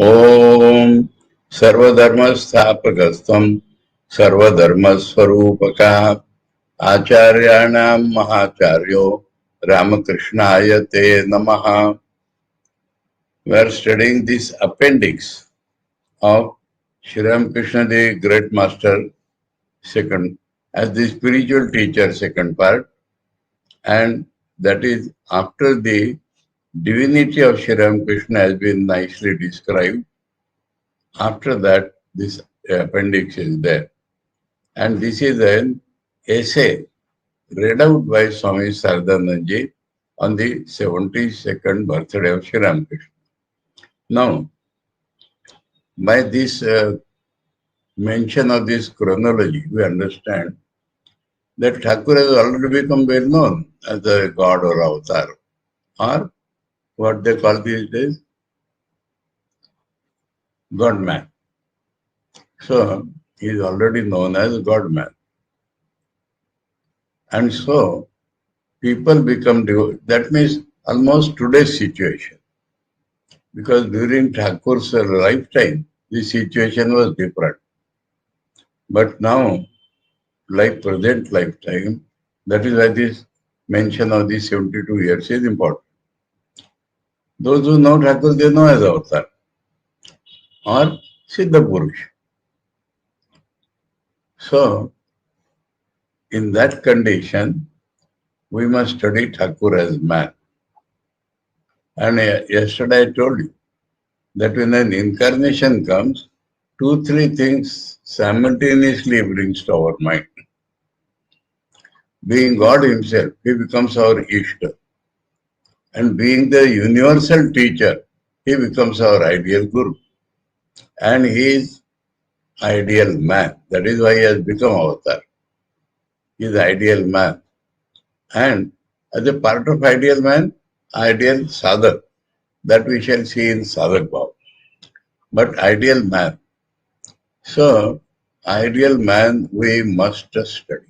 ओम सर्वधर्मस्थापकस्त्वं सर्वधर्मस्वरूपका आचार्याणां महाचार्यो रामकृष्णाय ते नमः. We are studying this appendix of Sri Ramakrishna, the Great Master, second, as the spiritual teacher, second part, and that is after the divinity of Sri Ramakrishna has been nicely described. After that, this appendix is there. And this is an essay read out by Swami Saradananda on the 72nd birthday of Sri Ramakrishna. Now, by this mention of this chronology, we understand that Thakur has already become well known as a god or avatar, or what they call these days, God man. So, he is already known as God man. And so, people become devout. That means almost today's situation. Because during Thakur's lifetime, the situation was different. But now, like present lifetime, that is why this mention of the 72 years is important. Those who know Thakur, they know as avatar or Siddha Purush. So, in that condition, we must study Thakur as man. And yesterday I told you that when an incarnation comes, 2-3 things simultaneously brings to our mind. Being God himself, he becomes our Ishta. And being the universal teacher, he becomes our ideal guru. And he is ideal man. That is why he has become avatar. He is ideal man. And as a part of ideal man, ideal sadhak, that we shall see in sadhak bhav. But ideal man. So, ideal man we must study.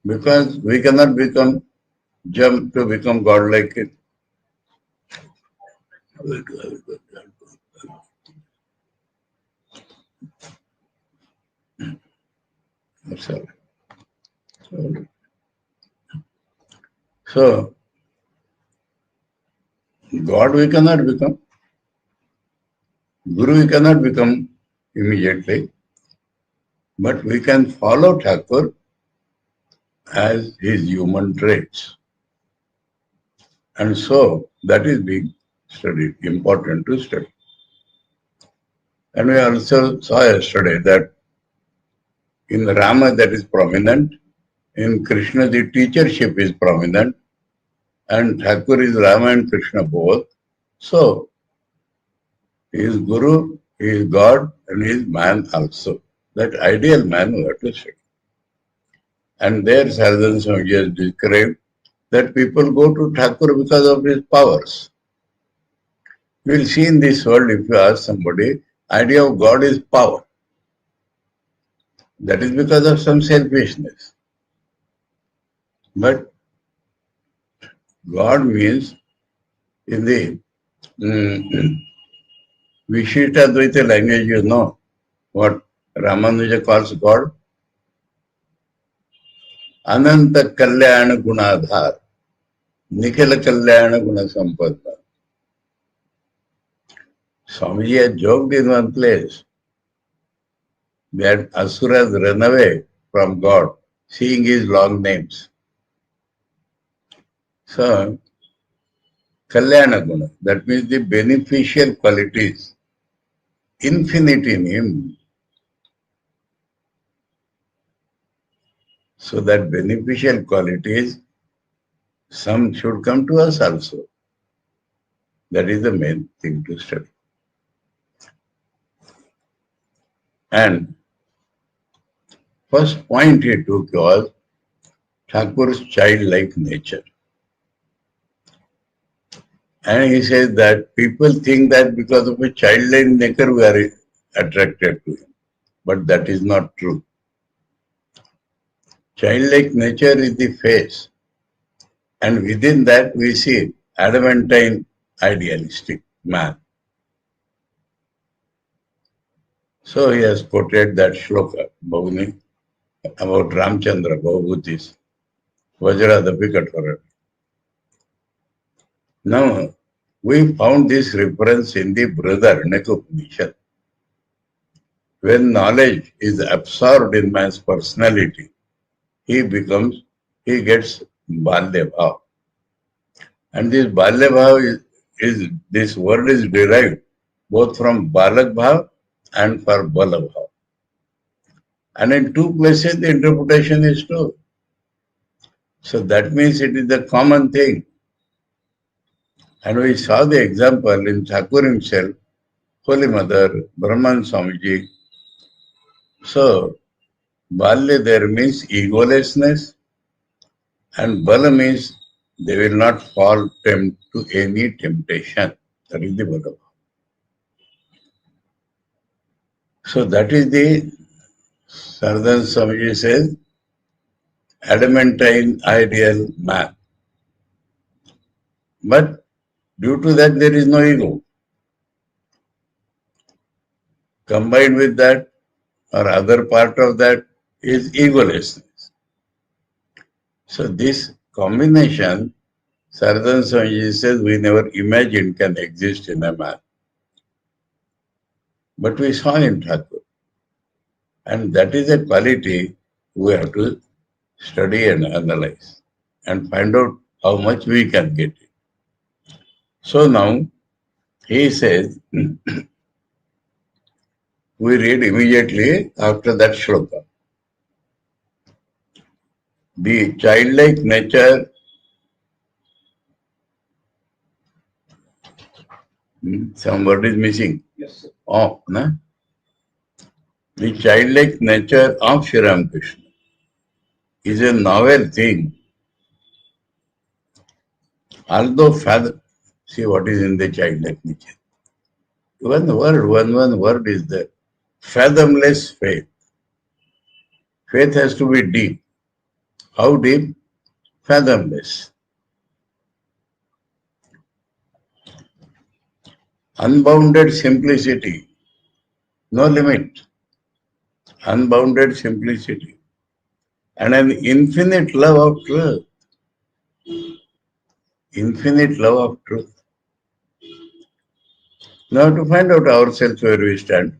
Because we cannot jump to become God like it. Sorry. So, God we cannot become. Guru we cannot become immediately. But we can follow Thakur as his human traits. And so, that is being studied, important to study. And we also saw yesterday that in Rama that is prominent, in Krishna the teachership is prominent, and Thakur is Rama and Krishna both. So, he is Guru, he is God, and he is man also. That ideal man we have to study. And there Saradananda Swami has described that people go to Thakur because of his powers. You will see in this world, if you ask somebody, idea of God is power. That is because of some selfishness. But God means in the Vishishta language, you know what Ramanuja calls God? Ananta Kalyana Gunadhar, Nikhila Kalyana Guna Sampada. Swamiji had joked in one place that Asuras run away from God, seeing his long names. So, Kalyana Guna, that means the beneficial qualities, infinite in him. So that beneficial qualities, some should come to us also. That is the main thing to study. And first point he took was Thakur's childlike nature. And he says that people think that because of a childlike nature we are attracted to him. But that is not true. Childlike nature is the face. And within that we see adamantine idealistic man. So he has quoted that shloka, Bhavani, about Ramchandra, Bhavabhutis, Vajradapi Kathara. Now, we found this reference in the Brihadaranyaka Upanishad. When knowledge is absorbed in man's personality, he gets Balya Bhav. And this Balya Bhav this word is derived both from Balak Bhav and for Bala Bhav. And in two places the interpretation is true. So that means it is a common thing. And we saw the example in Thakur himself, Holy Mother, Brahman Swamiji. So, Balya there means egolessness, and Bala means they will not fall to any temptation. That is the Bala. So that is the Saradananda Swamiji says, adamantine ideal man. But due to that there is no ego. Combined with that, or other part of that, is egolessness. So this combination, Saradananda Swamiji says, we never imagined can exist in a man. But we saw in Thakur. And that is a quality we have to study and analyze and find out how much we can get it. So now, he says, we read immediately after that shloka. The childlike nature, some word is missing. Yes, sir. Oh, no? The childlike nature of Sri Ramakrishna is a novel thing. Although see what is in the childlike nature. One word is there. Fathomless faith. Faith has to be deep. How deep? Fathomless. Unbounded simplicity. No limit. Unbounded simplicity. And an infinite love of truth. Infinite love of truth. Now to find out ourselves where we stand.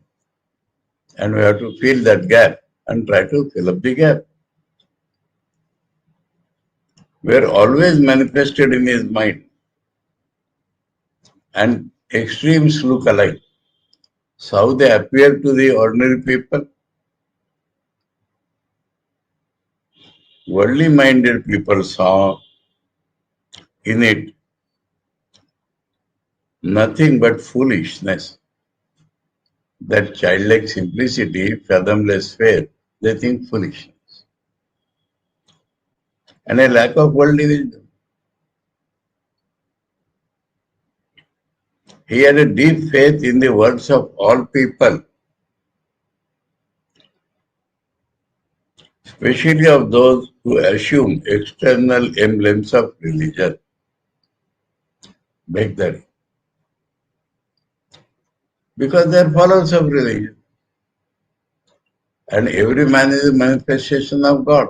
And we have to fill that gap and try to fill up the gap. We are always manifested in his mind. And extremes look alike. So how they appear to the ordinary people? Worldly minded people saw in it nothing but foolishness. That childlike simplicity, fathomless faith, they think foolishness. And a lack of worldly wisdom. He had a deep faith in the words of all people, especially of those who assume external emblems of religion. Beg that. Because they are followers of religion. And every man is a manifestation of God.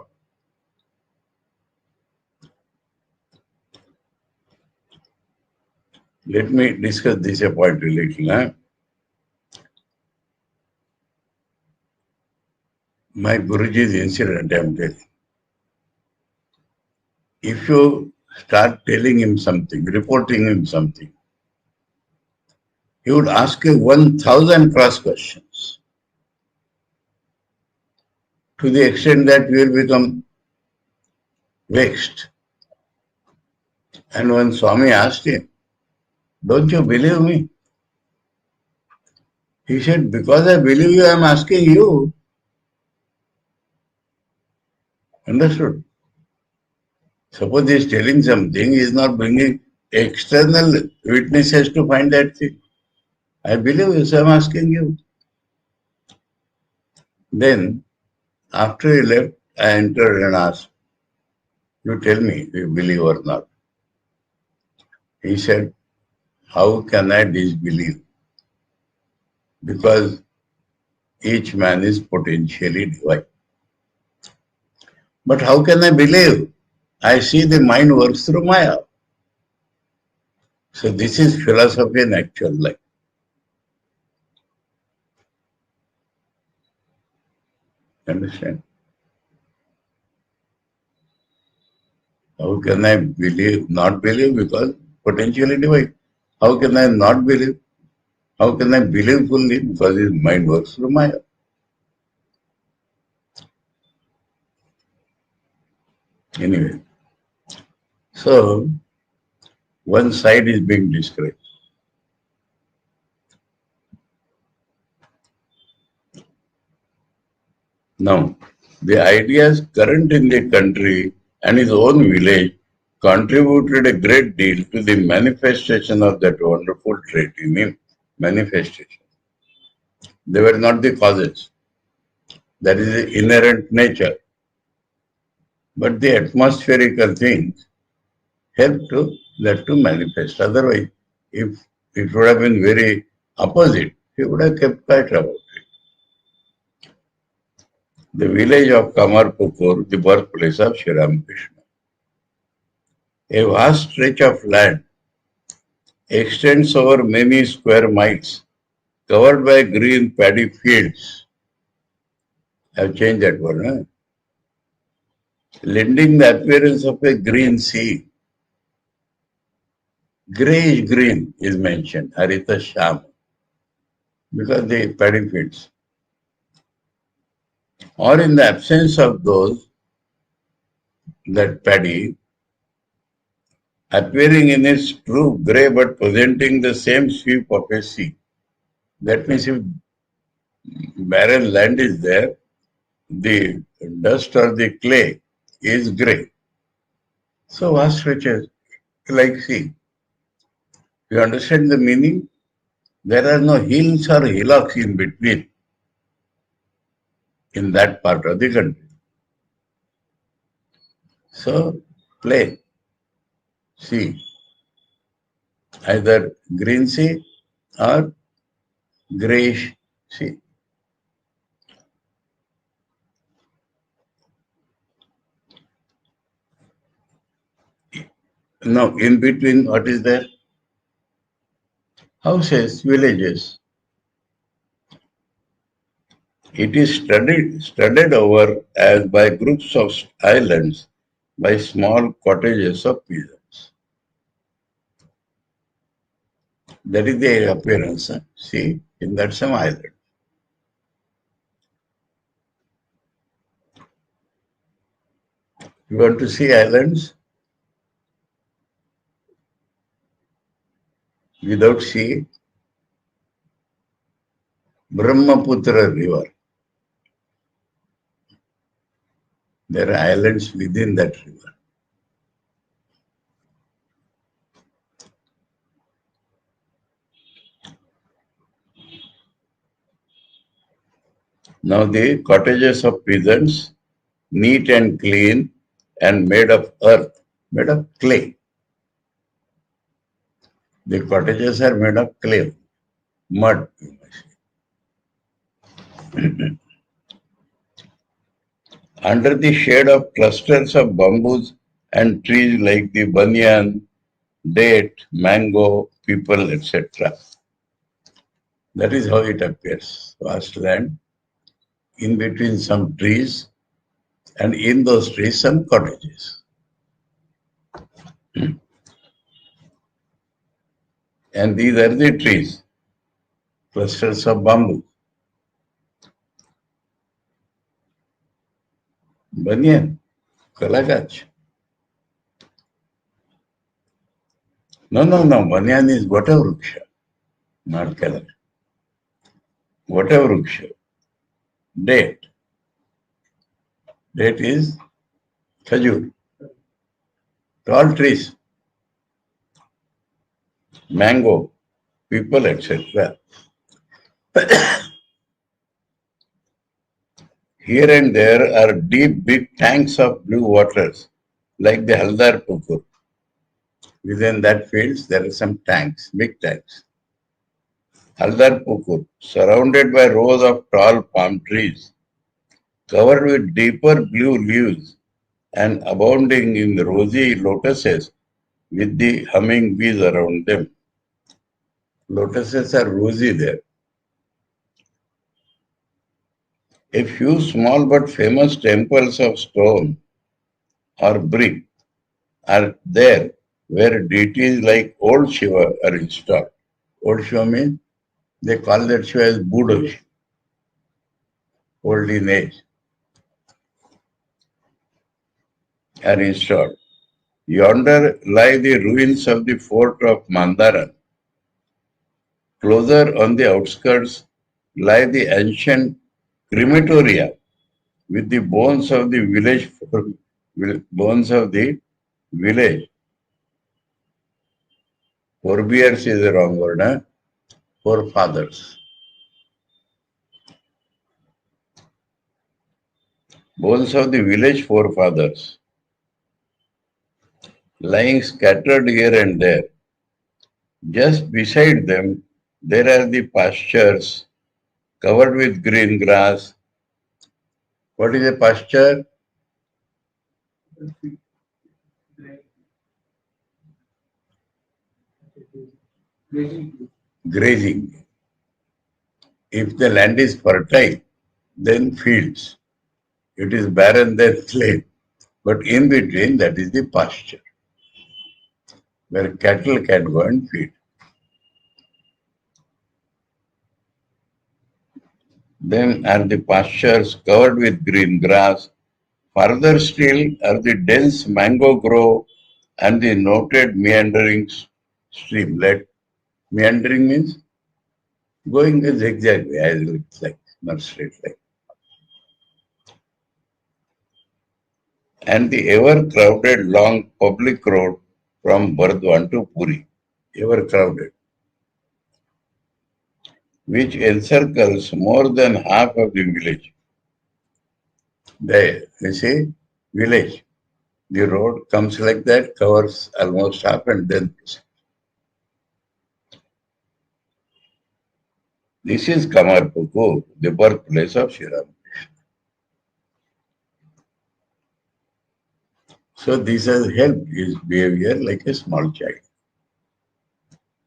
Let me discuss this point a little. My Guruji's incident, I am telling. If you start telling him something, reporting him something, he would ask you 1,000 cross questions to the extent that you will become vexed. And when Swami asked him, don't you believe me? He said, because I believe you, I am asking you. Understood? Suppose he is telling something, he is not bringing external witnesses to find that thing. I believe you, so I am asking you. Then, after he left, I entered and asked, you tell me if you believe or not. He said, how can I disbelieve? Because each man is potentially divine. But how can I believe? I see the mind works through Maya. So this is philosophy in actual life. Understand? How can I believe, not believe? Because potentially divine. How can I not believe? How can I believe fully? Because his mind works through Maya. Anyway, so one side is being described. Now, the ideas current in the country and his own village contributed a great deal to the manifestation of that wonderful trait in him. Manifestation. They were not the causes. That is the inherent nature. But the atmospherical things help to that to manifest. Otherwise, if it would have been very opposite, he would have kept quiet about it. The village of Kamarpukur, the birthplace of Sri Ramakrishna. A vast stretch of land extends over many square miles, covered by green paddy fields. I've changed that word, huh? Lending the appearance of a green sea. Greyish green is mentioned, Harita Sham, because the paddy fields. Or in the absence of those, that paddy, appearing in its true grey but presenting the same sweep of a sea. That means if barren land is there, the dust or the clay is grey. So vast stretches like sea. You understand the meaning? There are no hills or hillocks in between in that part of the country. So plain sea, either green sea or greyish sea. Now, in between, what is there? Houses, villages. It is studded over as by groups of islands, by small cottages of peasants. That is the appearance. See, in that some island. You want to see islands without sea? Brahmaputra river. There are islands within that river. Now the cottages of peasants, neat and clean and made of earth, made of clay. The cottages are made of clay, mud. Under the shade of clusters of bamboos and trees like the banyan, date, mango, people, etc. That is how it appears. Vast land, in between some trees, and in those trees some cottages. And these are the trees, clusters of bamboo. Banyan, kalagach. No. Banyan is Vatavruksha, not Kalag. Vatavruksha. Date. Date is Khajur. Tall trees. Mango, people, etc. Here and there are deep, big tanks of blue waters, like the Haldar Pukur. Within that fields, there are some tanks, big tanks. Haldar Pukur, surrounded by rows of tall palm trees, covered with deeper blue leaves and abounding in rosy lotuses with the humming bees around them. Lotuses are rosy there. A few small but famous temples of stone or brick are there where deities like old Shiva are installed. Old Shiva means they call that Shiva as Buddha, old in age, are installed. Yonder lie the ruins of the fort of Mandaran. Closer on the outskirts lie the ancient crematoria with the bones of the village. Forebears is the wrong word, huh? Forefathers. Bones of the village forefathers, lying scattered here and there. Just beside them, there are the pastures covered with green grass. What is a pasture? Grazing. If the land is fertile, then fields. It is barren, then plain. But in between, that is the pasture, where cattle can go and feed. Then are the pastures covered with green grass. Further still are the dense mango grove and the noted meandering streamlet. Meandering means going a zigzag way, as it's like, not straight line. And the ever crowded long public road from Bardwan to Puri, ever crowded, which encircles more than half of the village. There, you see, village. The road comes like that, covers almost half, and then this is Kamarpuku, the birthplace of Sri Ramakrishna. So this has helped his behavior like a small child.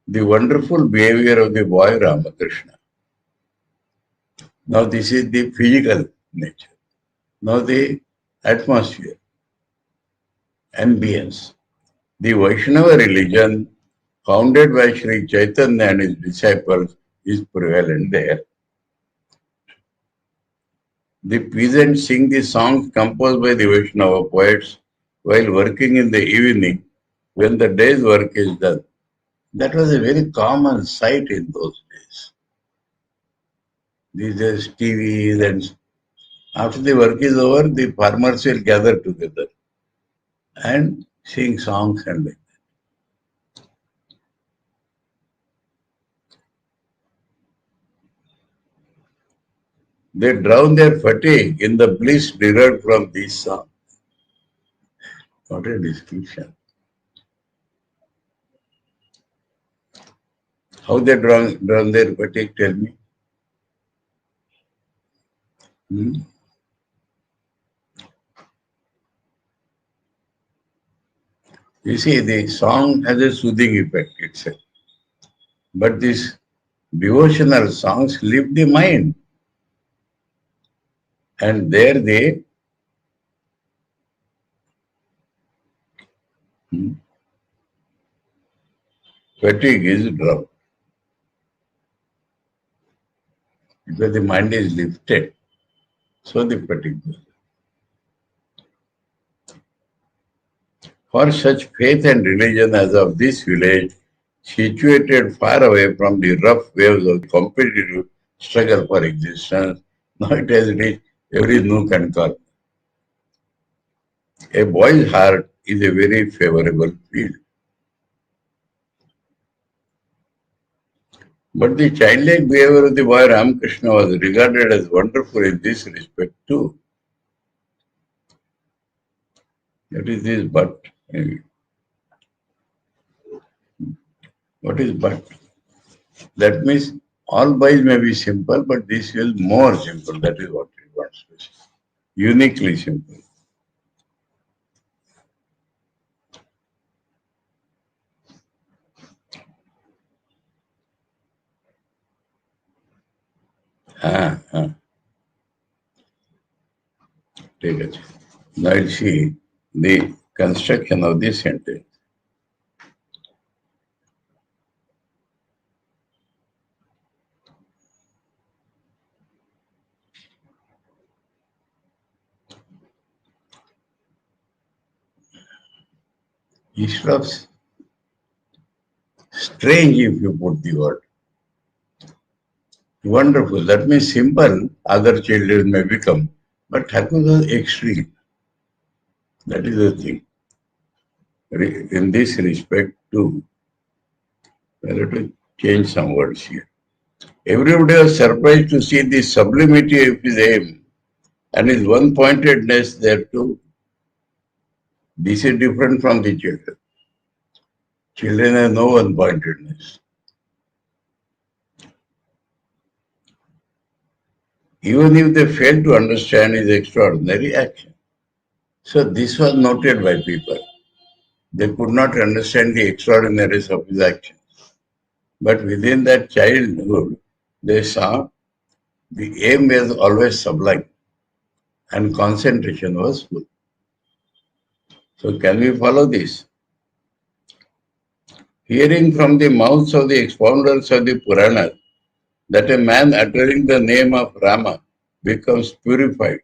The wonderful behavior of the boy Ramakrishna. Now this is the physical nature. Now the atmosphere, ambience. The Vaishnava religion founded by Sri Chaitanya and his disciples is prevalent there. The peasants sing the songs composed by the Vaishnava poets while working in the evening when the day's work is done. That was a very common sight in those days. These days, TVs and after the work is over, the farmers will gather together and sing songs and like that. They drown their fatigue in the bliss derived from these songs. What a description. How they drown their fatigue, tell me. Hmm? You see, the song has a soothing effect itself. But these devotional songs lift the mind. And there they fatigue is dropped. Because the mind is lifted. So the fatigue goes. For such faith and religion as of this village, situated far away from the rough waves of competitive struggle for existence, now it has reached every nook and corner. A boy's heart is a very favorable field. But the childlike behavior of the boy Ramakrishna was regarded as wonderful in this respect too. That is this but. What is but? That means all boys may be simple, but this is more simple. That is what it wants to say. Uniquely simple. Take it. Now you see the construction of this sentence. Instead of strange, if you put the word. Wonderful. That means simple, other children may become. But Thakur was extreme. That is the thing. In this respect, too, we have to change some words here. Everybody was surprised to see the sublimity of his aim and his one-pointedness there too. This is different from the children. Children have no one-pointedness. Even if they fail to understand his extraordinary action. So this was noted by people. They could not understand the extraordinariness of his action. But within that childhood, they saw the aim was always sublime and concentration was full. So can we follow this? Hearing from the mouths of the expounders of the Puranas that a man uttering the name of Rama becomes purified.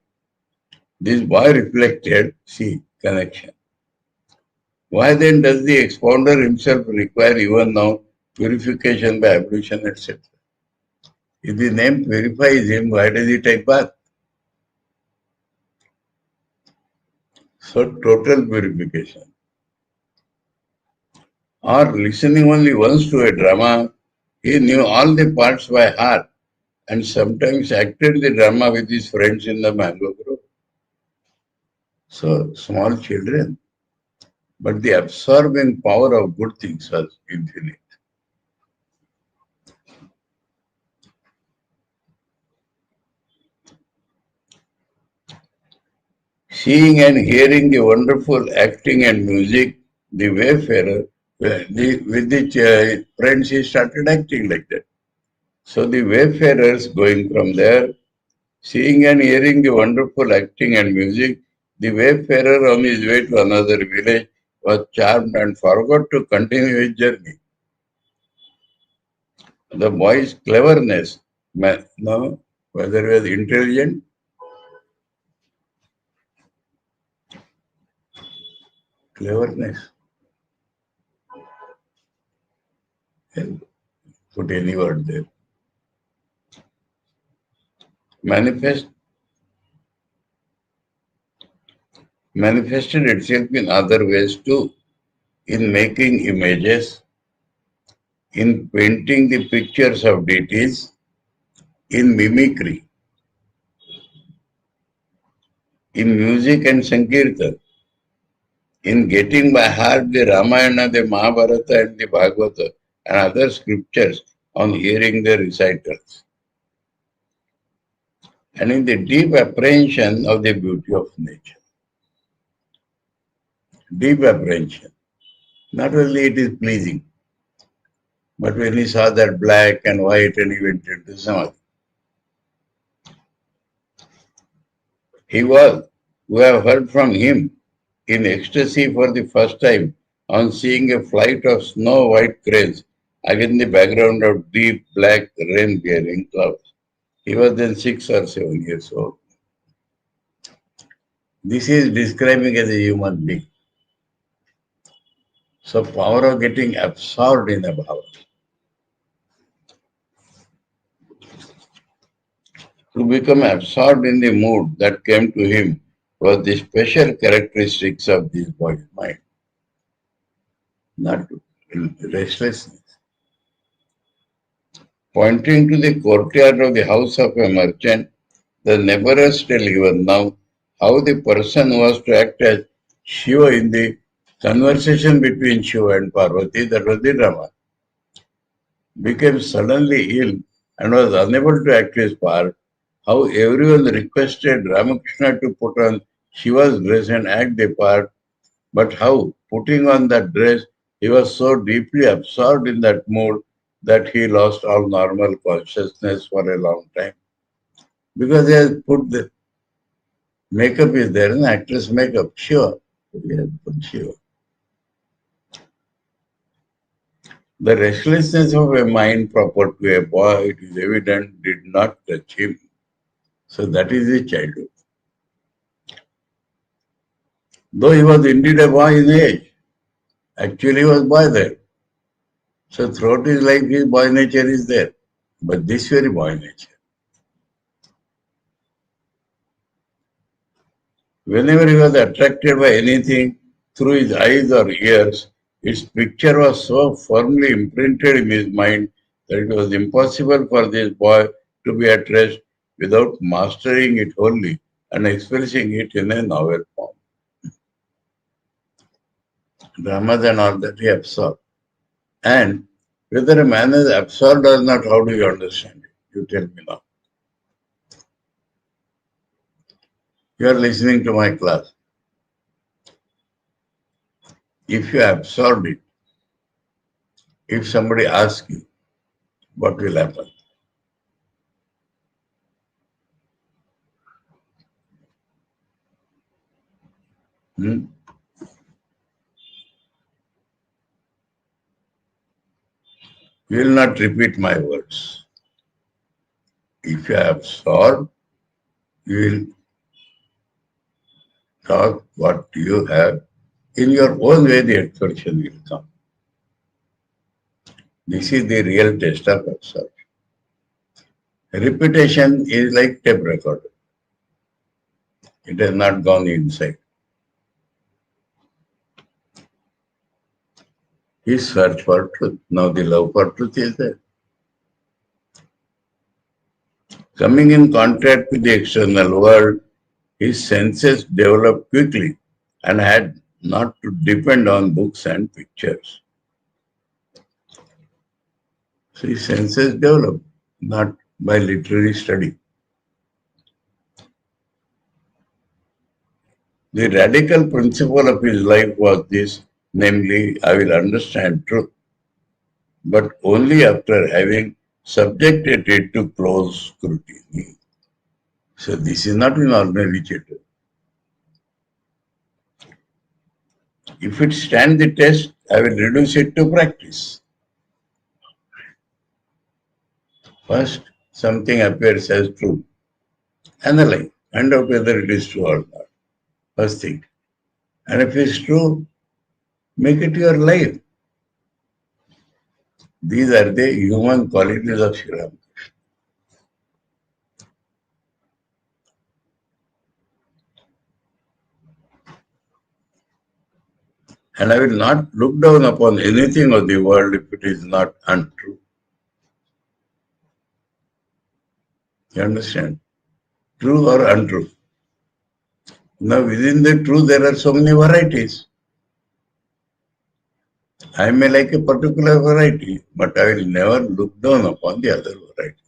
This boy reflected, see, connection. Why then does the expounder himself require even now purification by ablution, etc.? If the name purifies him, why does he take bath? So total purification. Or listening only once to a drama, he knew all the parts by heart and sometimes acted the drama with his friends in the mango grove. So small children, but the absorbing power of good things was infinite. Seeing and hearing the wonderful acting and music, the wayfarer, with the friends, he started acting like that. So the wayfarers going from there, seeing and hearing the wonderful acting and music, the wayfarer on his way to another village was charmed and forgot to continue his journey. The boy's cleverness, no, whether he was intelligent, cleverness, put any word there, manifested itself in other ways too, in making images, in painting the pictures of deities, in mimicry. in music and Sankirtan, in getting by heart the Ramayana, the Mahabharata and the Bhagavata and other scriptures on hearing the recitals, and in the deep apprehension of the beauty of nature. Deep apprehension. Not only it is pleasing, but when he saw that black and white and he went into samadhi. He was, who have heard from him, in ecstasy for the first time on seeing a flight of snow-white cranes against the background of deep black rain-bearing clouds. He was then 6 or 7 years old. This is describing as a human being. So power of getting absorbed in a bhava. To become absorbed in the mood that came to him was the special characteristics of this boy's mind. Not restlessness. Pointing to the courtyard of the house of a merchant, the neverest tell even now how the person who was to act as Shiva in the conversation between Shiva and Parvati, that was the drama, became suddenly ill and was unable to act his part, how everyone requested Ramakrishna to put on Shiva's dress and act the part, but how, putting on that dress, he was so deeply absorbed in that mood that he lost all normal consciousness for a long time. Because he has put the makeup is there, an actress makeup, sure. He has put Shiva. The restlessness of a mind proper to a boy, it is evident, did not touch him. So that is his childhood. Though he was indeed a boy in age, actually he was boy there. So throughout his life, his boy nature is there. But this very boy nature. Whenever he was attracted by anything through his eyes or ears, its picture was so firmly imprinted in his mind that it was impossible for this boy to be at rest without mastering it wholly and expressing it in a novel form. Dramas and all that he absorbed. And whether a man is absorbed or not, how do you understand it? You tell me now. You are listening to my class. If you absorb it, if somebody asks you, what will happen? Hmm? You will not repeat my words. If you absorb, you will talk what you have. In your own way, the absorption will come. This is the real test of absorption. Repetition is like tape recorder. It has not gone inside. His search for truth. Now the love for truth is there. Coming in contact with the external world, his senses developed quickly and had not to depend on books and pictures. So his senses developed, not by literary study. The radical principle of his life was this, namely, I will understand truth, but only after having subjected it to close scrutiny. So this is not an ordinary theater. If it stands the test, I will reduce it to practice. First, something appears as true. Analyze, find out whether it is true or not. First thing. And if it's true, make it your life. These are the human qualities of Sri Ramakrishna. And I will not look down upon anything of the world if it is not untrue. You understand? True or untrue? Now within the truth there are so many varieties. I may like a particular variety, but I will never look down upon the other variety.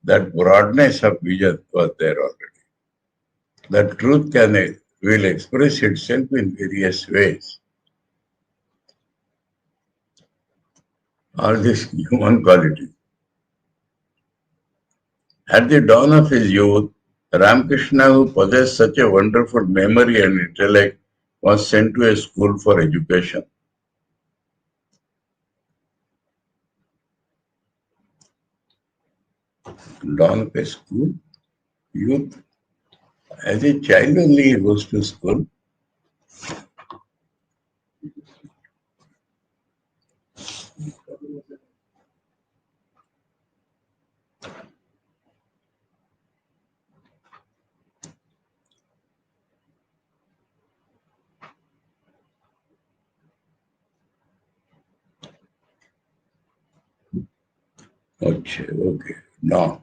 That broadness of vision was there already. That truth will express itself in various ways. All this human quality. At the dawn of his youth, Ramakrishna, who possessed such a wonderful memory and intellect, was sent to a school for education. Dawn of a school, youth, as a child only he goes to school. Okay. Dawn.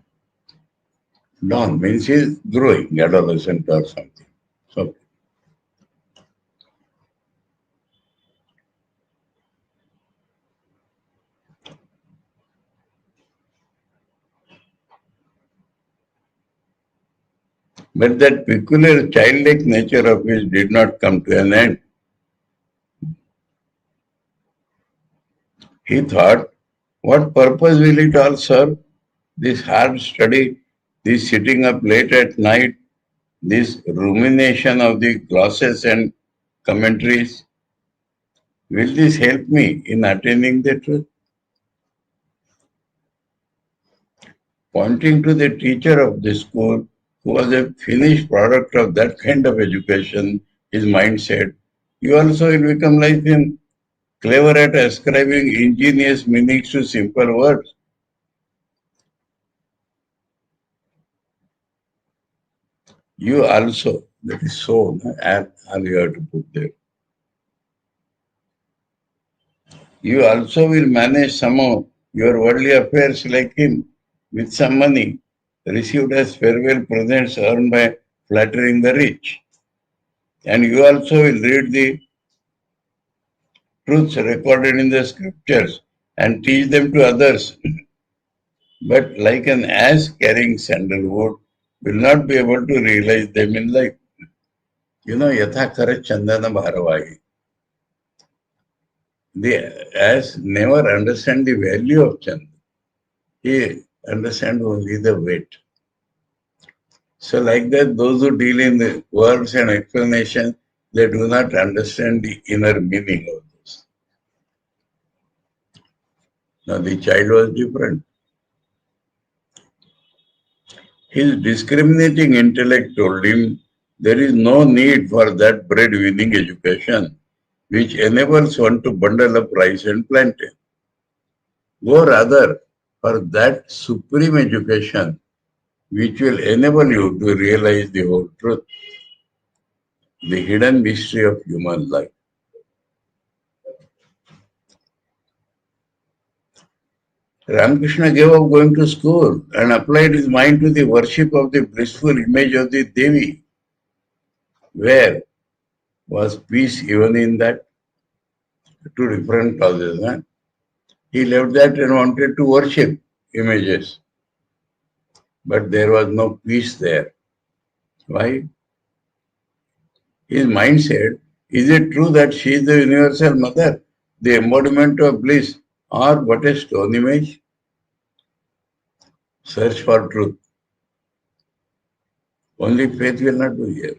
Dawn means he's growing, adolescent or something. So, but that peculiar childlike nature of his did not come to an end. He thought, what purpose will it all serve? This hard study, this sitting up late at night, this rumination of the glosses and commentaries, will this help me in attaining the truth? Pointing to the teacher of the school, who was a finished product of that kind of education, his mind said, you also will become like him, clever at ascribing ingenious meanings to simple words. You also, that is so, and you have to put there. You also will manage some of your worldly affairs like him, with some money, received as farewell presents earned by flattering the rich. And you also will read the truths recorded in the scriptures and teach them to others. But like an ass carrying sandalwood, will not be able to realize them in life. You know, yatha kara chandana bharavahi. The ass never understand the value of chanda. He understand only the weight. So like that, those who deal in the words and explanation, they do not understand the inner meaning of this. Now the child was different. His discriminating intellect told him there is no need for that bread-winning education which enables one to bundle up rice and plantain. Go rather for that supreme education which will enable you to realize the whole truth, the hidden mystery of human life. Ramakrishna gave up going to school and applied his mind to the worship of the blissful image of the Devi. Where was peace even in that? Two different causes. Huh? He left that and wanted to worship images. But there was no peace there. Why? His mind said, is it true that she is the universal mother, the embodiment of bliss, or but a stone image? Search for truth. Only faith will not do here.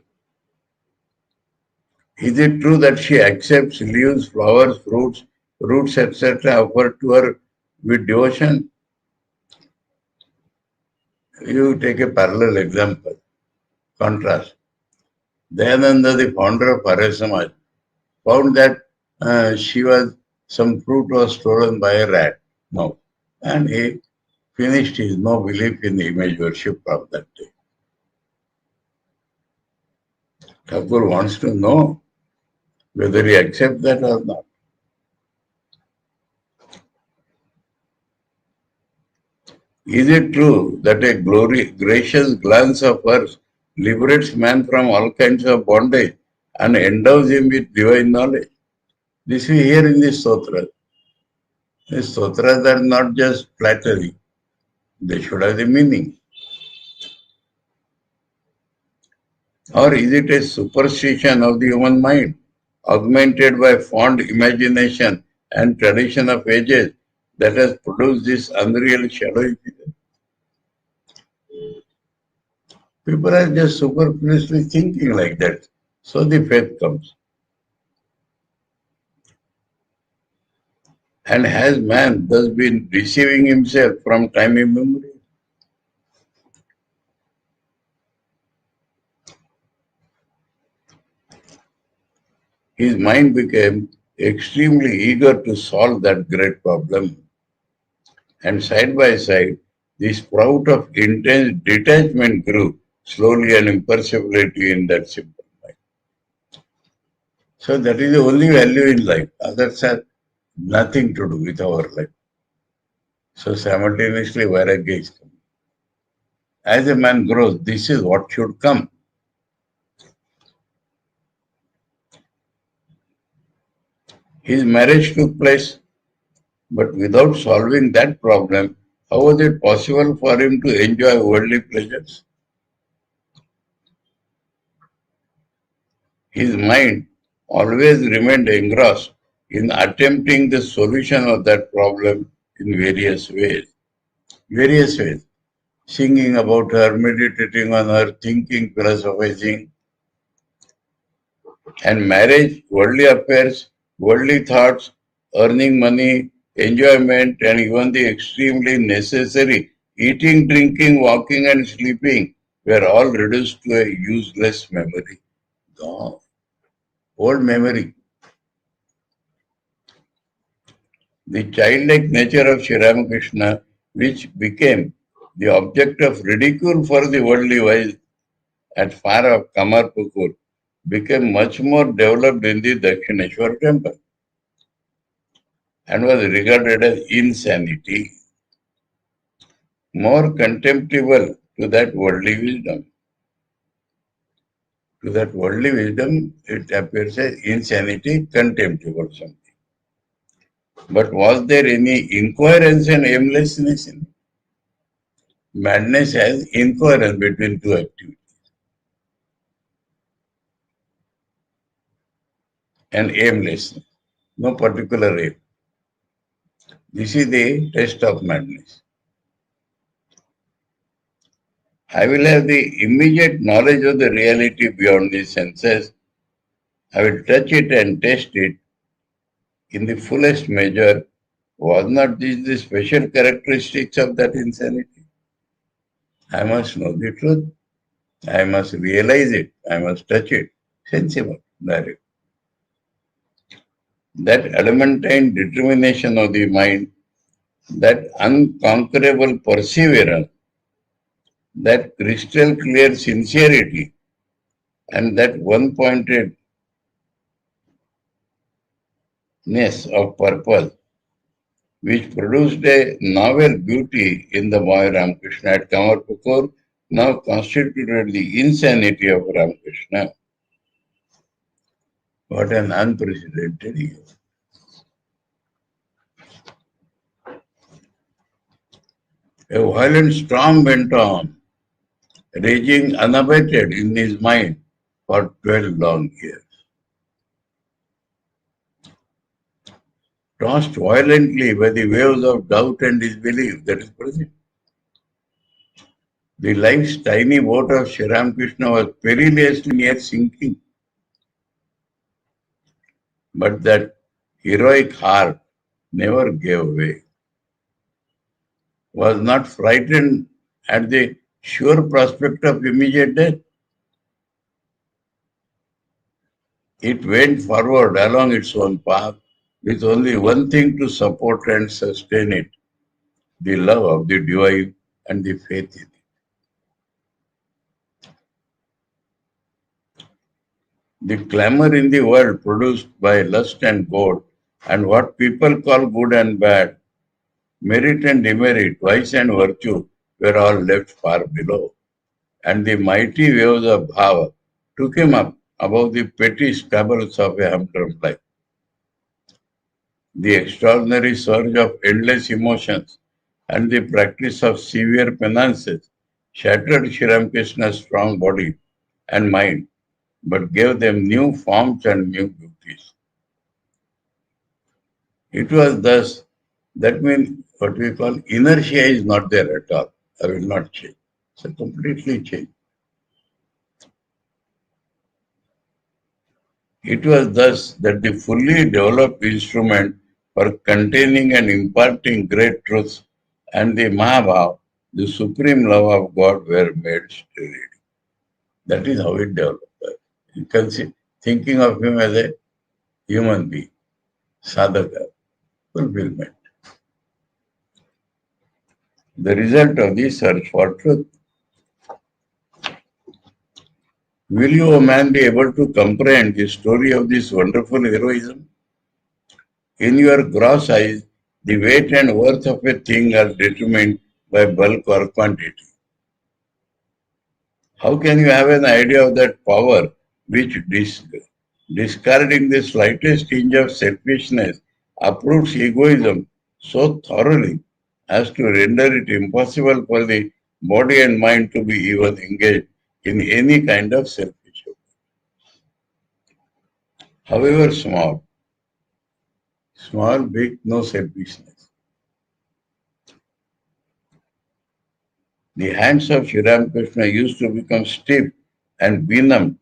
Is it true that she accepts leaves, flowers, fruits, roots, etc., offered to her with devotion? You take a parallel example, contrast. Dayananda, the founder of Arya Samaj, found that some fruit was stolen by a rat. No. And he finished his no belief in image worship from that day. Thakur wants to know whether he accepts that or not. Is it true that a gracious glance of hers liberates man from all kinds of bondage, and endows him with divine knowledge. This we hear in the Sutra. The Sutras are not just flattery, they should have the meaning. Or is it a superstition of the human mind, augmented by fond imagination and tradition of ages, that has produced this unreal shadowy figure? People are just superfluously thinking like that. So the faith comes. And has man thus been deceiving himself from time immemorial? His mind became extremely eager to solve that great problem. And side by side, the sprout of intense detachment grew slowly and imperceptibly in that simple mind. So that is the only value in life. Others have nothing to do with our life. So simultaneously, Vairagya is coming. As a man grows, this is what should come. His marriage took place, but without solving that problem, how was it possible for him to enjoy worldly pleasures? His mind always remained engrossed in attempting the solution of that problem in various ways. Various ways. Singing about her, meditating on her, thinking, philosophizing. And marriage, worldly affairs, worldly thoughts, earning money, enjoyment, and even the extremely necessary eating, drinking, walking, and sleeping were all reduced to a useless memory. Gone. Old memory. The childlike nature of Sri Ramakrishna, which became the object of ridicule for the worldly wise at far of Kamarpukur, became much more developed in the Dakshineshwar temple and was regarded as insanity, more contemptible to that worldly wisdom. To that worldly wisdom, it appears as insanity, contemptible something. But was there any incoherence and aimlessness in it? Madness has incoherence between two activities and aimlessness, no particular aim. This is the test of madness. I will have the immediate knowledge of the reality beyond the senses. I will touch it and taste it in the fullest measure. Was not this the special characteristics of that insanity? I must know the truth. I must realize it. I must touch it. Sensible, direct. That adamantine determination of the mind, that unconquerable perseverance, that crystal clear sincerity, and that one-pointedness of purpose, which produced a novel beauty in the boy Ramakrishna at Kamarpukur, now constituted the insanity of Ramakrishna. What an unprecedented year. A violent storm went on, raging unabated in his mind for 12 long years. Tossed violently by the waves of doubt and disbelief that is present. The life's tiny boat of Sri Ramakrishna was perilously near sinking. But that heroic heart never gave way, was not frightened at the sure prospect of immediate death. It went forward along its own path with only one thing to support and sustain it, the love of the divine and the faith in it. The clamor in the world produced by lust and gold, and what people call good and bad, merit and demerit, vice and virtue, were all left far below. and the mighty waves of bhava took him up above the petty squabbles of a humdrum life. The extraordinary surge of endless emotions and the practice of severe penances shattered Sri Ramakrishna's strong body and mind, but gave them new forms and new beauties. It was thus, that means what we call inertia is not there at all. I will not change. So completely changed. It was thus that the fully developed instrument for containing and imparting great truths and the Mahabhav, the supreme love of God, were made ready. That is how it developed. You can see, thinking of him as a human being, sadhaka, fulfillment. The result of this search for truth. Will you, O man, be able to comprehend the story of this wonderful heroism? In your gross eyes, the weight and worth of a thing are determined by bulk or quantity. How can you have an idea of that power which, discarding the slightest tinge of selfishness, uproots egoism so thoroughly as to render it impossible for the body and mind to be even engaged in any kind of selfish work, however small? Small, big, no selfishness. The hands of Sri Ramakrishna used to become stiff and benumbed,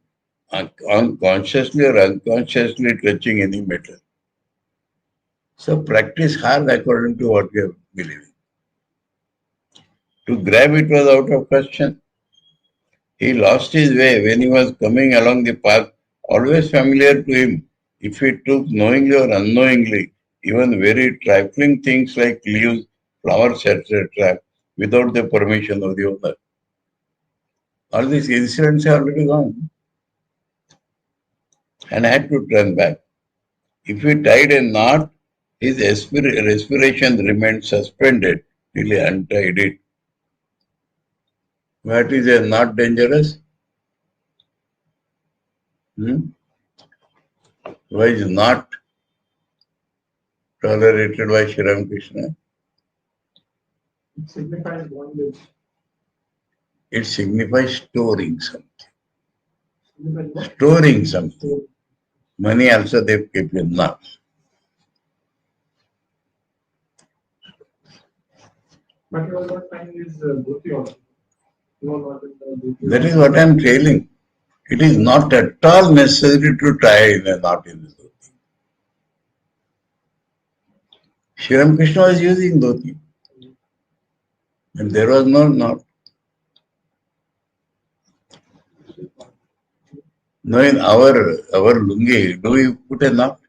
unconsciously or unconsciously touching any metal. So practice hard according to what you believe. To grab it was out of question. He lost his way when he was coming along the path always familiar to him. If he took knowingly or unknowingly even very trifling things like leaves, flowers, etc., without the permission of the owner. All these incidents are already gone and had to turn back. If he tied a knot, his respiration remained suspended till he untied it. What is a knot dangerous? Why is not tolerated by Sri Ramakrishna? It signifies bondage. It signifies storing something. Storing something. Money also they keep in knots. But you are not finding his dhoti also. That is what I am telling. It is not at all necessary to tie in a knot in the dhoti. Sri Ramakrishna was using dhoti. And there was no knot. No, in our lungi, do we put a knot?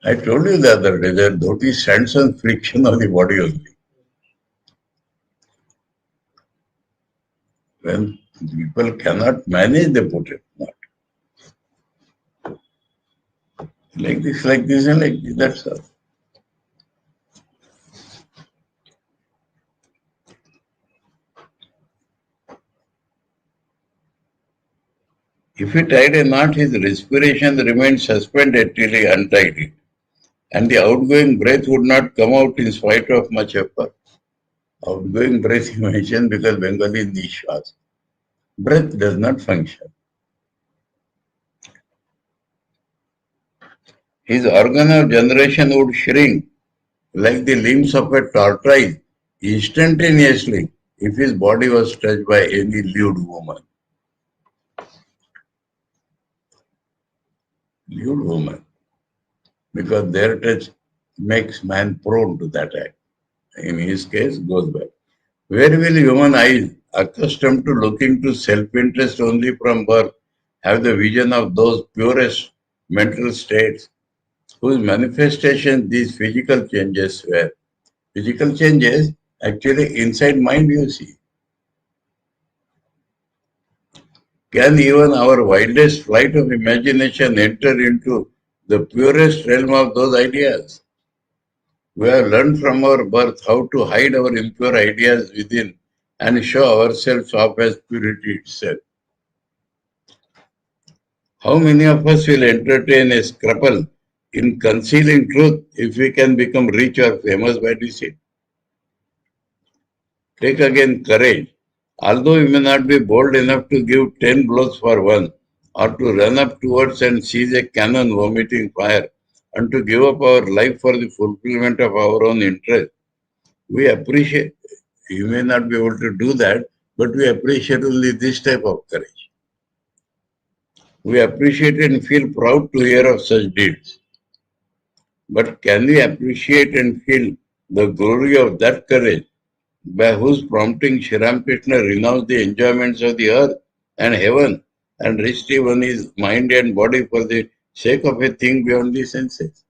I told you the other day that dhoti stands on friction of the body only. When people cannot manage, they put it knot. Like this, and like this, that's all. If he tied a knot, his respiration remained suspended till he untied it, and the outgoing breath would not come out in spite of much effort. Outgoing breath he mentioned because Bengali is nishwas. Breath does not function. His organ of generation would shrink like the limbs of a tortoise instantaneously if his body was touched by any lewd woman. Lewd woman. Because their touch makes man prone to that act. In his case, goes back. Where will human eyes, accustomed to looking to self-interest only from birth, have the vision of those purest mental states whose manifestation these physical changes were? Physical changes, actually inside mind you see. Can even our wildest flight of imagination enter into the purest realm of those ideas? We have learned from our birth how to hide our impure ideas within and show ourselves off as purity itself. How many of us will entertain a scruple in concealing truth if we can become rich or famous by deceit? Take again courage. Although we may not be bold enough to give 10 blows for one, or to run up towards and seize a cannon vomiting fire, and to give up our life for the fulfillment of our own interest, we appreciate. You may not be able to do that, but we appreciate only this type of courage. We appreciate and feel proud to hear of such deeds. But can we appreciate and feel the glory of that courage by whose prompting Sri Ramakrishna renounced the enjoyments of the earth and heaven and risked even his mind and body for the sake of a thing beyond the senses?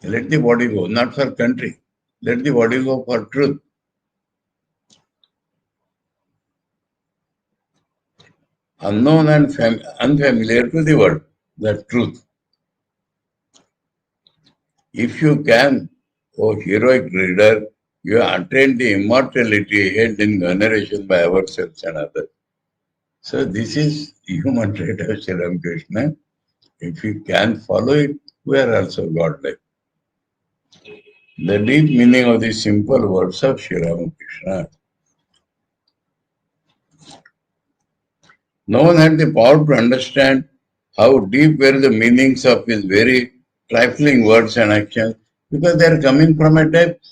Let the body go, not for country. Let the body go for truth. Unknown and unfamiliar to the world, the truth. If you can, O heroic reader, you attain the immortality held in veneration by ourselves and others. So this is human trait of Sri Ramakrishna. If you can follow it, we are also godlike. The deep meaning of the simple words of Sri Ramakrishna. No one had the power to understand how deep were the meanings of his very trifling words and actions because they are coming from a depth.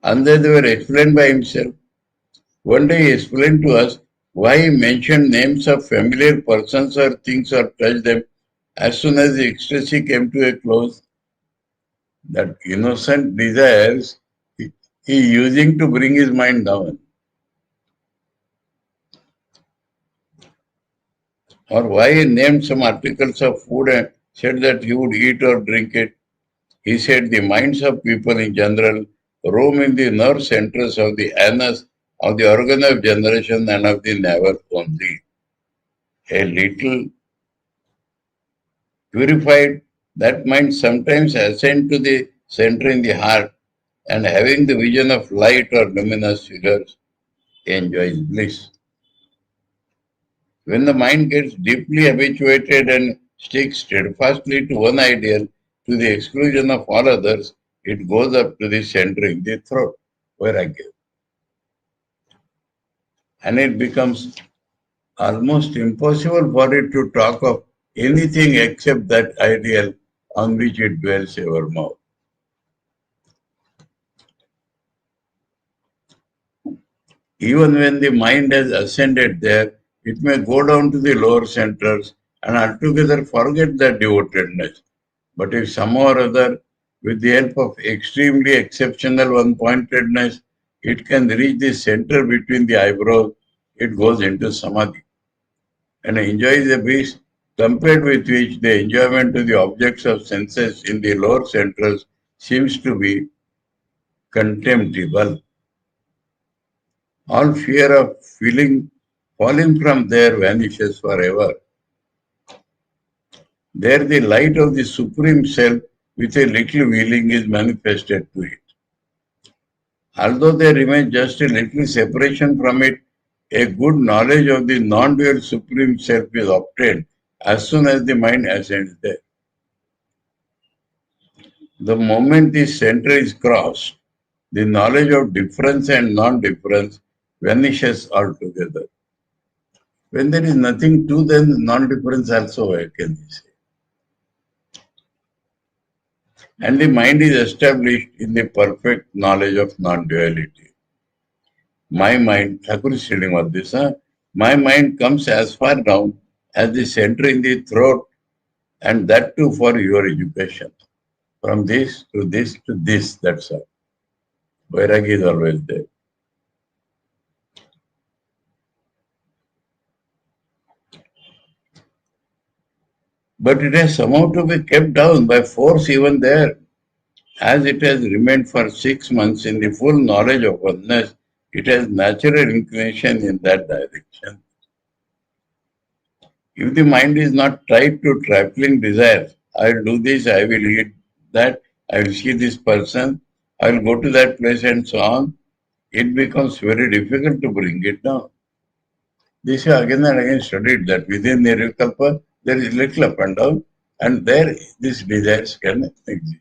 And they were explained by himself. One day he explained to us why he mentioned names of familiar persons or things or touched them as soon as the ecstasy came to a close. That innocent desires he using to bring his mind down. Or why he named some articles of food and said that he would eat or drink it. He said the minds of people in general roam in the nerve centers of the anus of the organ of generation and of the navel only. A little purified, that mind sometimes ascend to the center in the heart and having the vision of light or luminous figures enjoys bliss. When the mind gets deeply habituated and sticks steadfastly to one ideal to the exclusion of all others, it goes up to the center in the throat, where I give. And it becomes almost impossible for it to talk of anything except that ideal on which it dwells evermore. Even when the mind has ascended there, it may go down to the lower centers and altogether forget that devotedness. But if somehow or other, with the help of extremely exceptional one-pointedness, it can reach the center between the eyebrows, it goes into samadhi and enjoys a peace compared with which the enjoyment of the objects of senses in the lower centers seems to be contemptible. All fear of falling from there vanishes forever. There the light of the Supreme Self with a little wheeling is manifested to it. Although there remains just a little separation from it, a good knowledge of the non-dual Supreme Self is obtained as soon as the mind ascends there. The moment this center is crossed, the knowledge of difference and non-difference vanishes altogether. When there is nothing to them, non-difference also, I can say. And the mind is established in the perfect knowledge of non-duality. My mind, Thakur is telling about this, my mind comes as far down as the center in the throat, and that too for your education. From this to this to this, that's all. Vairagi is always there. But it has somehow to be kept down by force even there. As it has remained for 6 months in the full knowledge of oneness, it has natural inclination in that direction. If the mind is not tied to trifling desires, I will do this, I will eat that, I will see this person, I'll go to that place and so on, it becomes very difficult to bring it down. This is again and again studied that within Nirvikalpa, there is little up and down, and there these desires can exist.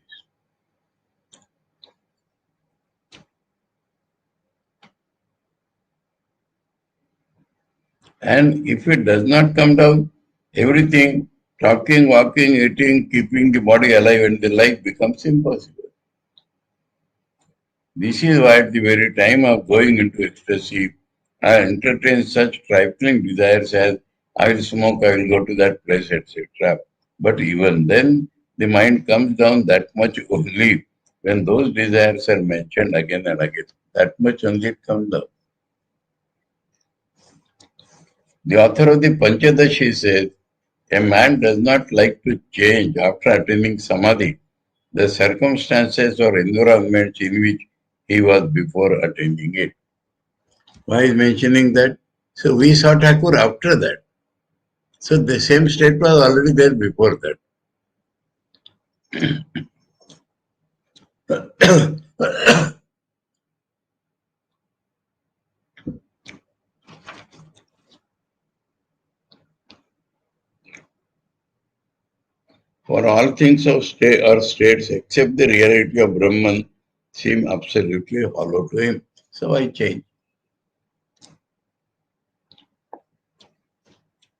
And if it does not come down, everything, talking, walking, eating, keeping the body alive and the life becomes impossible. This is why at the very time of going into ecstasy, I entertain such trifling desires as I will smoke, I will go to that place, etc. But even then, the mind comes down that much only when those desires are mentioned again and again. That much only it comes down. The author of the Panchadashi says, a man does not like to change after attaining samadhi the circumstances or environments in which he was before attaining it. Why is mentioning that? So we saw Thakur after that. So the same state was already there before that. For all things of state or states except the reality of Brahman seem absolutely hollow to him. So I change.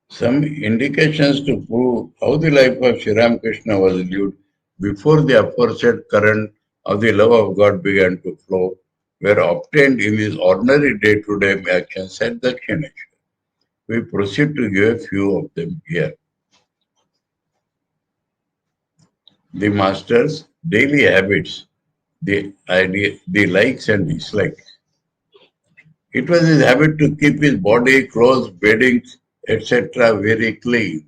Some indications to prove how the life of Sri Ramakrishna was lived before the aforesaid current of the love of God began to flow were obtained in his ordinary day-to-day actions at Dakshineshwar. We proceed to give a few of them here. The master's daily habits, the likes and dislikes. It was his habit to keep his body, clothes, beddings, etc. very clean.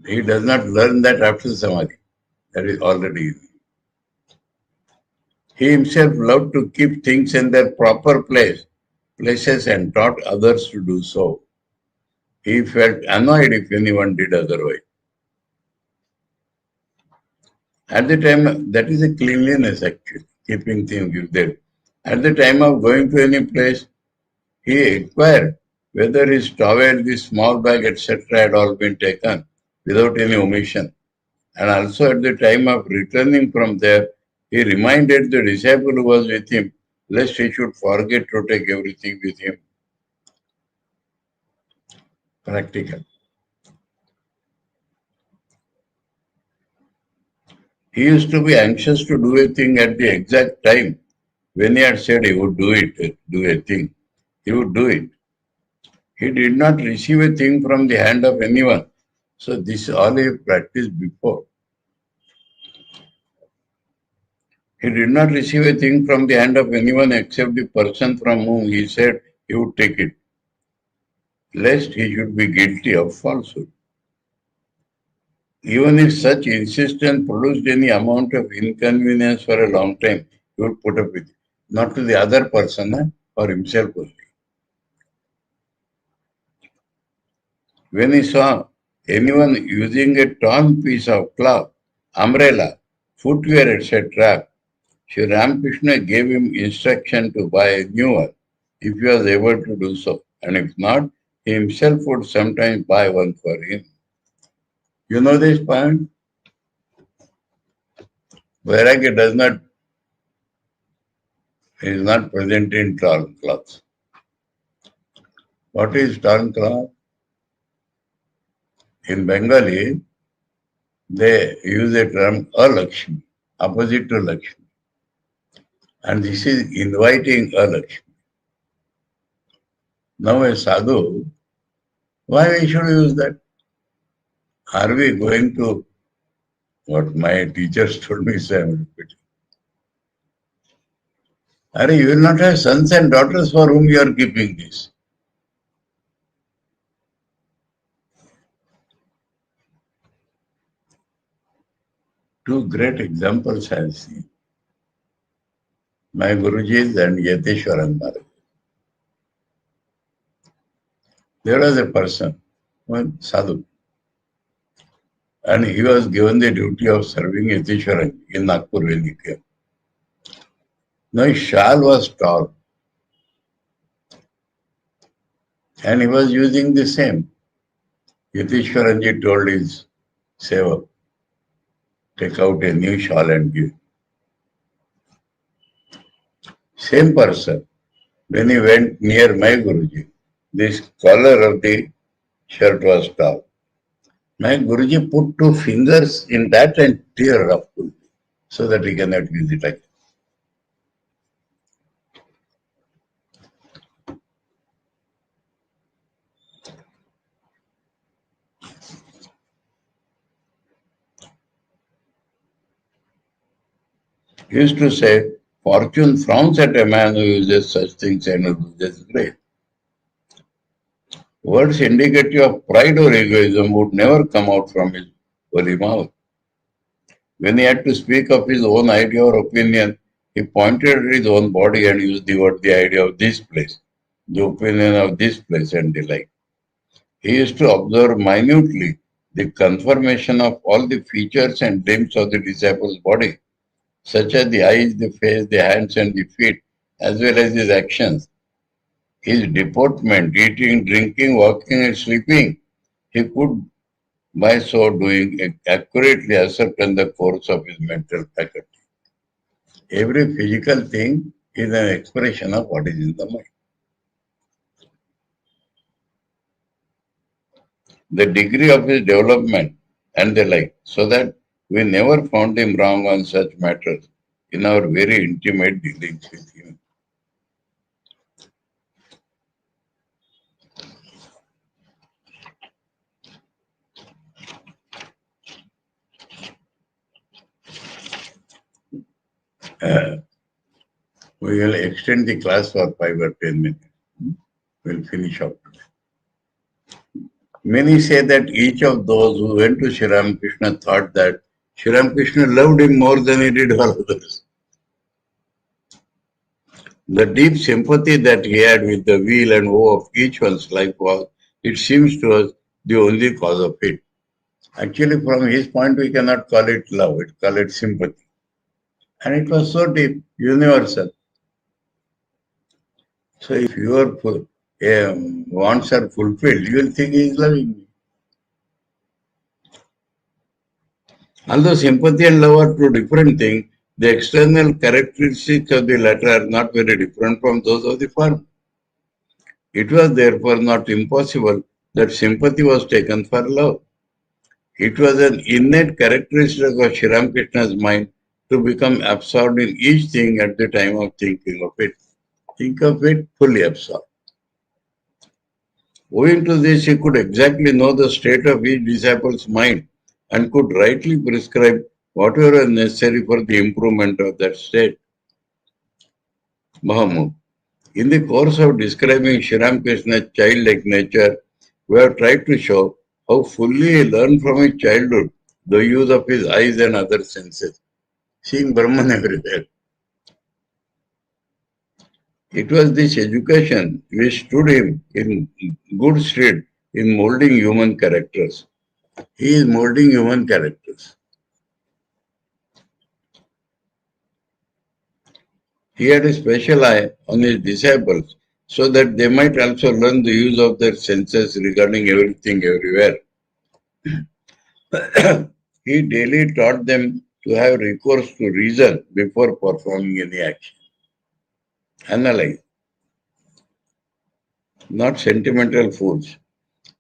He does not learn that after Samadhi. That is already easy. He himself loved to keep things in their proper places and taught others to do so. He felt annoyed if anyone did otherwise. At the time, that is a cleanliness actually, keeping things there. At the time of going to any place, he inquired whether his towel, his small bag, etc. had all been taken without any omission. And also at the time of returning from there, he reminded the disciple who was with him, lest he should forget to take everything with him. Practical. He used to be anxious to do a thing at the exact time when he had said he would do a thing. He would do it. He did not receive a thing from the hand of anyone. So this all he practiced before. He did not receive a thing from the hand of anyone except the person from whom he said he would take it, lest he should be guilty of falsehood. Even if such insistence produced any amount of inconvenience for a long time, he would put up with it, not to the other person or himself only. When he saw anyone using a torn piece of cloth, umbrella, footwear, etc., Sri Ramakrishna gave him instruction to buy a new one if he was able to do so, and if not, he himself would sometimes buy one for him. You know this point? Vairagya is not present in torn cloth. What is torn cloth? In Bengali, they use a term Alakshmi, opposite to Lakshmi. And this is inviting Alakshmi. Now a sadhu, why we should use that? Are we going to, what my teachers told me, so I am repeating. You will not have sons and daughters for whom you are keeping this. Two great examples I have seen. My Gurujis and Yateshwaran Maharaj. There was a person, one sadhu. And he was given the duty of serving Yatishwaran in Nagpur when he came. Now his shawl was torn and he was using the same. Yatishwaranji told his sevak, take out a new shawl and give. Same person. When he went near my Guruji, this collar of the shirt was torn. My Guruji put two fingers in that and tear up so that he cannot use it again. He used to say, fortune frowns at a man who uses such things and uses grace. Words indicative of pride or egoism would never come out from his holy mouth. When he had to speak of his own idea or opinion, he pointed at his own body and used the word, the idea of this place, the opinion of this place, and the like. He used to observe minutely the conformation of all the features and limbs of the disciple's body, such as the eyes, the face, the hands, and the feet, as well as his actions. His deportment, eating, drinking, walking, and sleeping, he could, by so doing, accurately ascertain the course of his mental faculty. Every physical thing is an expression of what is in the mind. The degree of his development and the like, so that we never found him wrong on such matters in our very intimate dealings with him. We will extend the class for 5 or 10 minutes. We'll finish up. Many say that each of those who went to Sri Ramakrishna thought that Sri Ramakrishna loved him more than he did all others. The deep sympathy that he had with the weal and woe of each one's life was, it seems to us, the only cause of it. Actually, from his point, we cannot call it love, we call it sympathy. And it was so deep, universal. So if your wants are fulfilled, you will think he is loving me. Although sympathy and love are two different things, the external characteristics of the latter are not very different from those of the former. It was therefore not impossible that sympathy was taken for love. It was an innate characteristic of Sri Ramakrishna's mind to become absorbed in each thing at the time of thinking of it. Think of it fully absorbed. Owing to this, he could exactly know the state of each disciple's mind and could rightly prescribe whatever is necessary for the improvement of that state. Mahamud. In the course of describing Sri Ramakrishna's childlike nature, we have tried to show how fully he learned from his childhood the use of his eyes and other senses, seeing Brahman everywhere. It was this education which stood him in good stead in molding human characters. He is molding human characters. He had a special eye on his disciples so that they might also learn the use of their senses regarding everything everywhere. He daily taught them to have recourse to reason before performing any action. Analyze, not sentimental fools.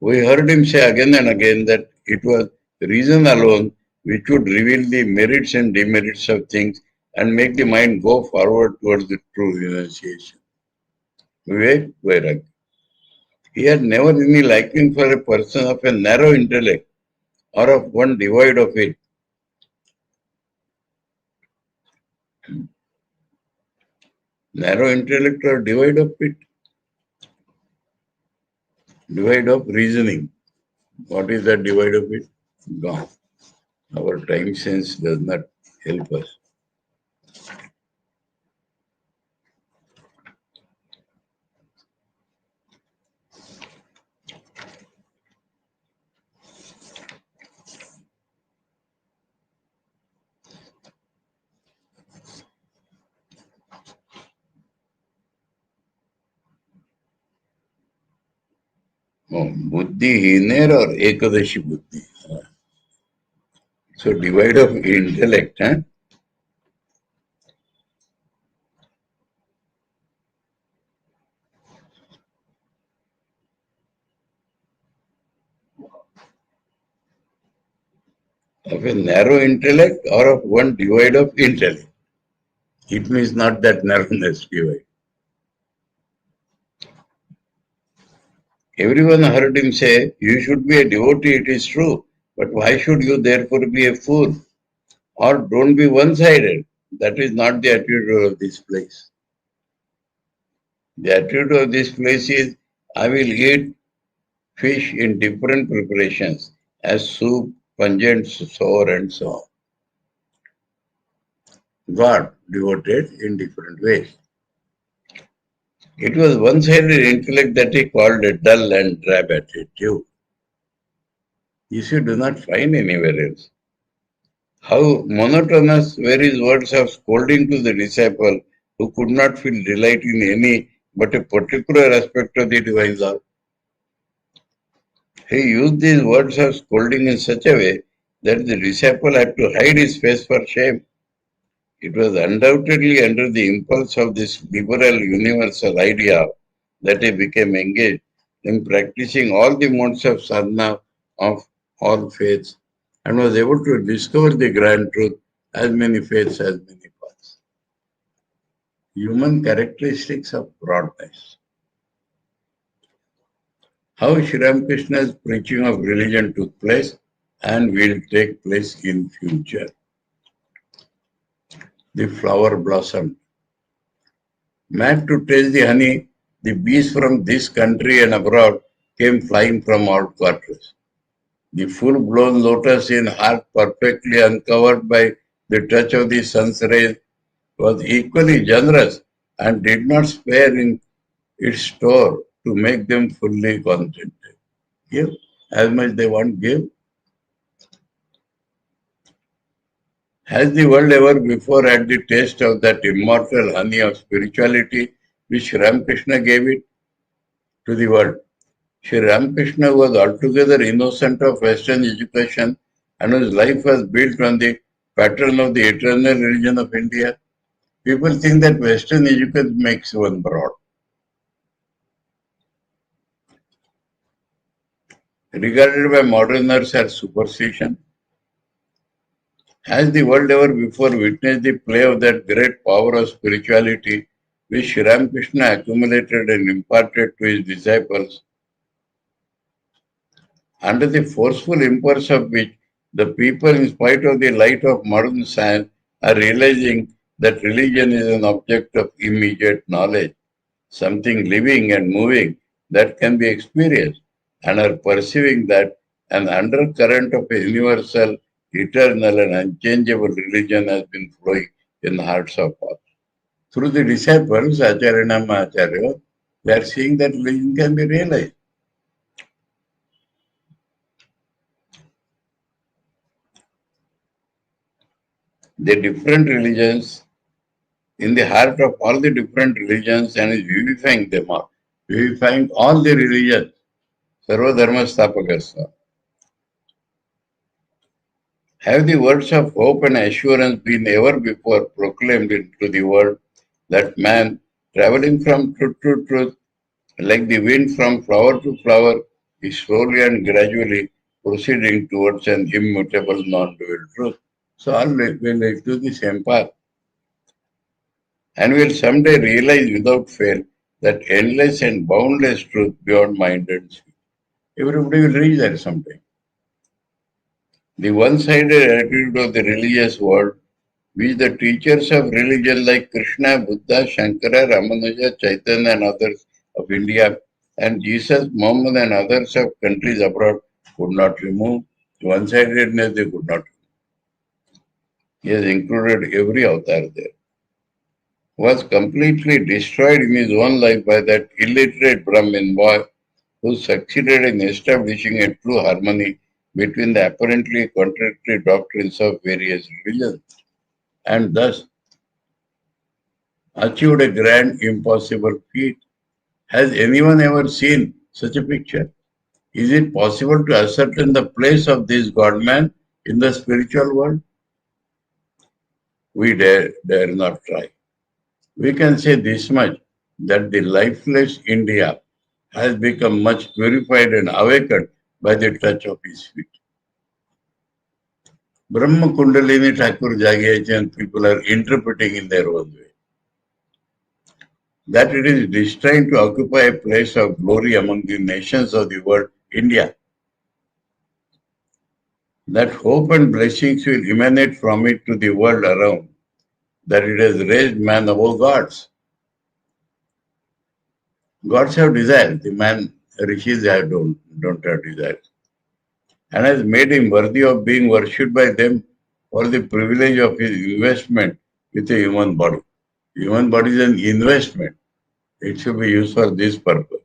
We heard him say again and again that it was reason alone which would reveal the merits and demerits of things and make the mind go forward towards the true renunciation. Vivek Vairag. He had never any liking for a person of a narrow intellect or of one devoid of it. Narrow intellect or devoid of it? Devoid of reasoning. What is that divide of it? Gone. Our time sense does not help us. बुद्धिहीनेर और एकदशी बुद्धि. So divide of intellect. Of a narrow intellect or of one divide of intellect. It means not that narrowness divide. Everyone heard him say, you should be a devotee, it is true, but why should you therefore be a fool? Or don't be one-sided. That is not the attitude of this place. The attitude of this place is, I will eat fish in different preparations, as soup, pungent, sour, and so on. God devoted in different ways. It was one-sided intellect that he called a dull and drab attitude. This you do not find anywhere else. How monotonous were his words of scolding to the disciple who could not feel delight in any but a particular aspect of the divine love. He used these words of scolding in such a way that the disciple had to hide his face for shame. It was undoubtedly under the impulse of this liberal universal idea that he became engaged in practicing all the modes of sadhana of all faiths and was able to discover the grand truth, as many faiths, as many paths. Human characteristics of broadness. How Sri Ramakrishna's preaching of religion took place and will take place in future. The flower blossomed. Mad to taste the honey, the bees from this country and abroad came flying from all quarters. The full-blown lotus in heart perfectly uncovered by the touch of the sun's rays was equally generous and did not spare in its store to make them fully contented. Give as much they want, give. Has the world ever before had the taste of that immortal honey of spirituality which Ramakrishna gave it to the world? Sri Ramakrishna was altogether innocent of Western education and whose life was built on the pattern of the eternal religion of India. People think that Western education makes one broad. Regarded by moderners as superstition, has the world ever before witnessed the play of that great power of spirituality which Sri Ramakrishna accumulated and imparted to his disciples, under the forceful impulse of which the people, in spite of the light of modern science, are realizing that religion is an object of immediate knowledge, something living and moving that can be experienced, and are perceiving that an undercurrent of a universal, eternal, and unchangeable religion has been flowing in the hearts of all. Through the disciples, Acharya Nama Acharya, they are seeing that religion can be realized. The different religions, in the heart of all the different religions, and is vivifying them all, vivifying all the religions, Sarva Dharma Stapakasya. Have the words of hope and assurance been ever before proclaimed into the world that man, traveling from truth to truth, like the wind from flower to flower, is slowly and gradually proceeding towards an immutable non-dual truth? So all will do the same path. And will someday realize without fail that endless and boundless truth beyond mind and speech. Everybody will reach there someday. The one-sided attitude of the religious world, which the teachers of religion like Krishna, Buddha, Shankara, Ramanuja, Chaitanya and others of India, and Jesus, Muhammad and others of countries abroad could not remove. One-sidedness they could not remove. He has included every avatar there. Was completely destroyed in his own life by that illiterate Brahmin boy who succeeded in establishing a true harmony between the apparently contradictory doctrines of various religions, and thus achieved a grand impossible feat. Has anyone ever seen such a picture? Is it possible to ascertain the place of this God-man in the spiritual world? We dare not try. We can say this much, that the lifeless India has become much purified and awakened by the touch of his feet. Brahma Kundalini Thakur Jagiyachi, and people are interpreting in their own way. That it is destined to occupy a place of glory among the nations of the world, India. That hope and blessings will emanate from it to the world around, that it has raised man above gods. Gods have desires, the man, rishis don't have desires, and has made him worthy of being worshipped by them for the privilege of his investment with a human body. Human body is an investment. It should be used for this purpose.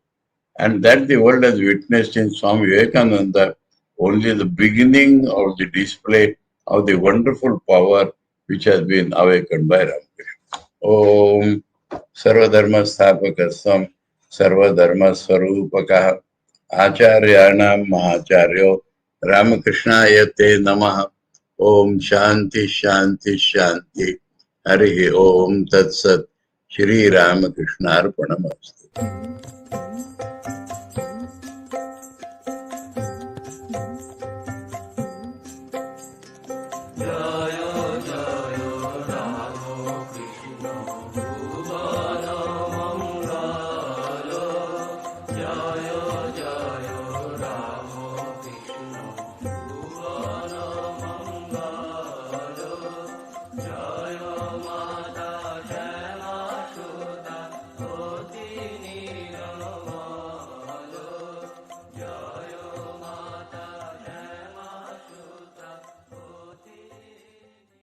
And that the world has witnessed in Swami Vivekananda only the beginning of the display of the wonderful power which has been awakened by Ramakrishna. Om Sarvadharma Sthapakasam Sarvadharma Swarupakah Acharyanam Mahacharyo Ramakrishna Te Namaha. Om Shanti Shanti Shanti. Hari Om Tat Sat. Sri Ramakrishna Arpanamastu.